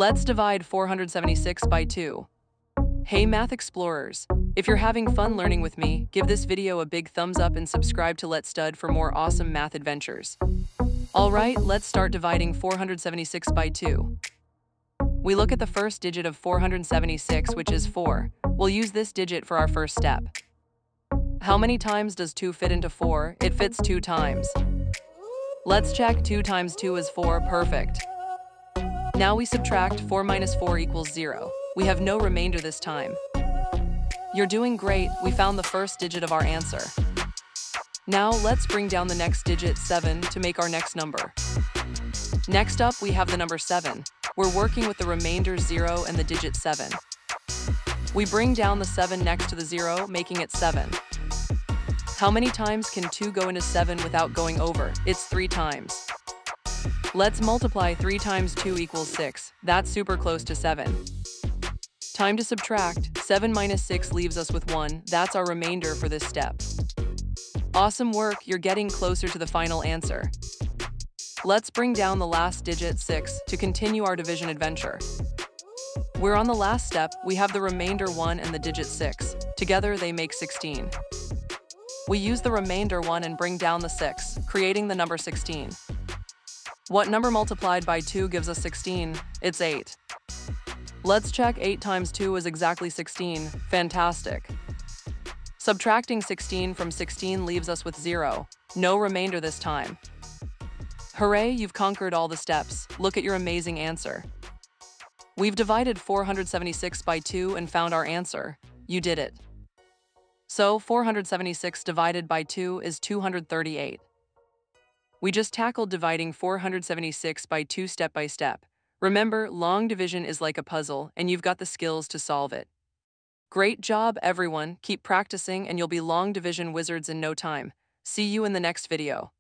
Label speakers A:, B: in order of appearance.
A: Let's divide 476 by 2. Hey Math Explorers! If you're having fun learning with me, give this video a big thumbs up and subscribe to Let's Stud for more awesome math adventures. Alright, let's start dividing 476 by 2. We look at the first digit of 476, which is 4. We'll use this digit for our first step. How many times does 2 fit into 4? It fits 2 times. Let's check. 2 times 2 is 4, perfect. Now we subtract. 4 minus 4 equals 0. We have no remainder this time. You're doing great, we found the first digit of our answer. Now let's bring down the next digit, 7, to make our next number. Next up, we have the number 7. We're working with the remainder 0 and the digit 7. We bring down the 7 next to the 0, making it 7. How many times can 2 go into 7 without going over? It's 3 times. Let's multiply. 3 times 2 equals 6. That's super close to 7. Time to subtract. 7 minus 6 leaves us with 1. That's our remainder for this step. Awesome work, you're getting closer to the final answer. Let's bring down the last digit, 6, to continue our division adventure. We're on the last step. We have the remainder 1 and the digit 6. Together they make 16. We use the remainder 1 and bring down the 6, creating the number 16. What number multiplied by 2 gives us 16? It's 8. Let's check. 8 times 2 is exactly 16. Fantastic. Subtracting 16 from 16 leaves us with 0. No remainder this time. Hooray, you've conquered all the steps. Look at your amazing answer. We've divided 476 by 2 and found our answer. You did it. So 476 divided by 2 is 238. We just tackled dividing 476 by 2 step by step. Remember, long division is like a puzzle, and you've got the skills to solve it. Great job, everyone. Keep practicing, and you'll be long division wizards in no time. See you in the next video.